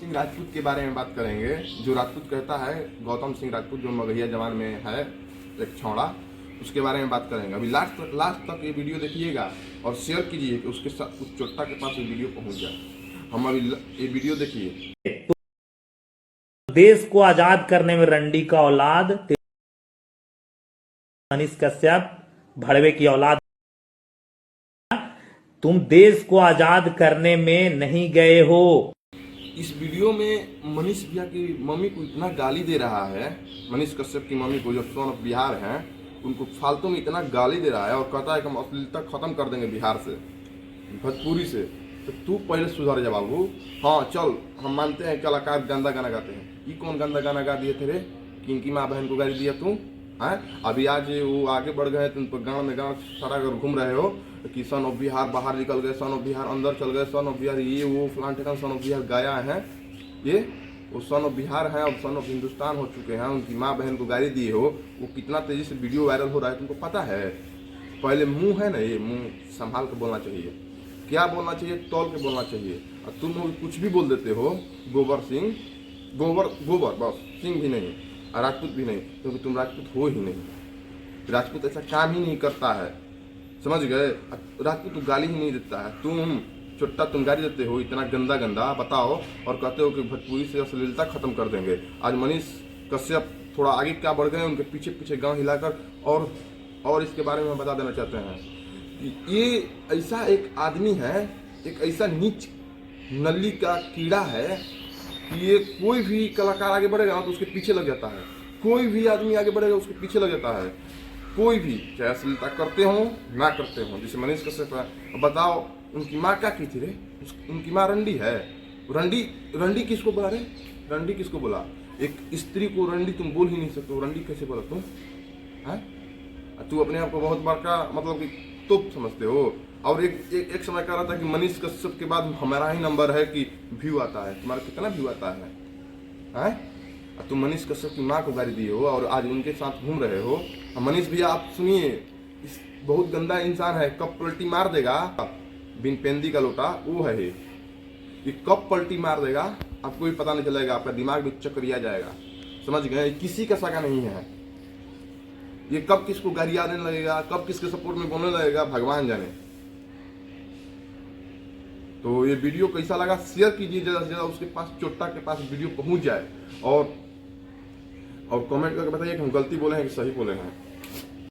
सिंह राजपूत के बारे में बात करेंगे। जो राजपूत कहता है, गौतम सिंह राजपूत जो मगहिया जवान में है एक छौड़ा, उसके बारे में बात करेंगे। अभी लास्ट तक ये वीडियो देखिएगा और शेयर कीजिए कि उसके साथ उस चोट्टा के पास ये वीडियो पहुंच जाए। हम अभी ये वीडियो देखिए। तो देश को आजाद करने में रंडी का औलाद, मनीष कश्यप भड़वे की औलाद, तुम देश को आजाद करने में नहीं गए हो। इस वीडियो में मनीष भैया की मम्मी को इतना गाली दे रहा है, मनीष कश्यप की मम्मी को जो सन ऑफ बिहार हैं, उनको फालतू में इतना गाली दे रहा है और कहता है कि हम अश्लीलता खत्म कर देंगे बिहार से, भोजपुरी से। तो तू पहले सुधर जा बाबू। हाँ चल, हम मानते हैं कलाकार गंदा गाना गाते हैं। ये कौन गंदा गाना गा दिए थे रे? किनकी माँ बहन को गाली दिया तू? हैं? अभी आज वो आगे बढ़ गए, तुम तो गाँव में गाँव सारा अगर घूम रहे हो कि सन ऑफ बिहार बाहर निकल गए, सन ऑफ बिहार अंदर चल गए, सन ऑफ बिहार ये वो फलान ठिकाना सन ऑफ बिहार गाया है। ये वो सन ऑफ बिहार है और सन ऑफ हिंदुस्तान हो चुके हैं। उनकी माँ बहन को गाली दिए हो, वो कितना तेजी से वीडियो वायरल हो रहा है तुमको पता है? पहले मुंह है ना, ये मुंह संभाल के बोलना चाहिए। क्या बोलना चाहिए? तौल के बोलना चाहिए। और तुम कुछ भी बोल देते हो। गोबर सिंह, गोबर बस, सिंह भी नहीं और राजपूत भी नहीं, क्योंकि तुम राजपूत हो ही नहीं। राजपूत ऐसा काम ही नहीं करता है, समझ गए? राजपूत तो गाली ही नहीं देता है। तुम चोट्टा, तुम गाली देते हो इतना गंदा गंदा, बताओ, और कहते हो कि भोजपुरी से अश्लीलता खत्म कर देंगे। आज मनीष कश्यप थोड़ा आगे क्या बढ़ गए, उनके पीछे पीछे गांव हिलाकर और इसके बारे में हम बता देना चाहते हैं कि ये ऐसा एक आदमी है, एक ऐसा नीच नली का कीड़ा है कि ये कोई भी कलाकार आगे बढ़ेगा तो उसके पीछे लग जाता है। कोई भी आदमी आगे बढ़ेगा उसके पीछे लग जाता है। कोई भी, चाहे अश्लीलता करते हो ना करते हो, जैसे मनीष कश्यप है। बताओ उनकी माँ क्या की थी रे? उनकी माँ रंडी है। रंडी किसको बोला रे? रंडी किसको बोला? एक स्त्री को रंडी तुम बोल ही नहीं सकते हो। रंडी कैसे बोला तुम? है तू अपने आप को बहुत बड़का मतलब कि तुम समझते हो। और एक समय कह रहा था कि मनीष कश्यप के बाद हमारा ही नंबर है कि व्यू आता है। तुम्हारा कितना व्यू आता है? हैं? तुम मनीष कश्यप की माँ को गाली दिए हो और आज उनके साथ घूम रहे हो। मनीष भैया आप सुनिए, इस बहुत गंदा इंसान है। कब पलटी मार देगा, बिन पेंदी का लोटा वो है ये कब पलटी मार देगा आपको भी पता नहीं चलेगा। आपका दिमाग भी चक्रिया जाएगा, समझ गए? किसी का सगा नहीं है ये। कब किसको गालियां देने लगेगा, कब किसके सपोर्ट में बोलने लगेगा, भगवान जाने। तो ये वीडियो कैसा लगा शेयर कीजिए, ज़्यादा से ज़्यादा उसके पास, चोट्टा के पास वीडियो पहुंच जाए। और कमेंट करके बताइए कि हम गलती बोले हैं कि सही बोले हैं।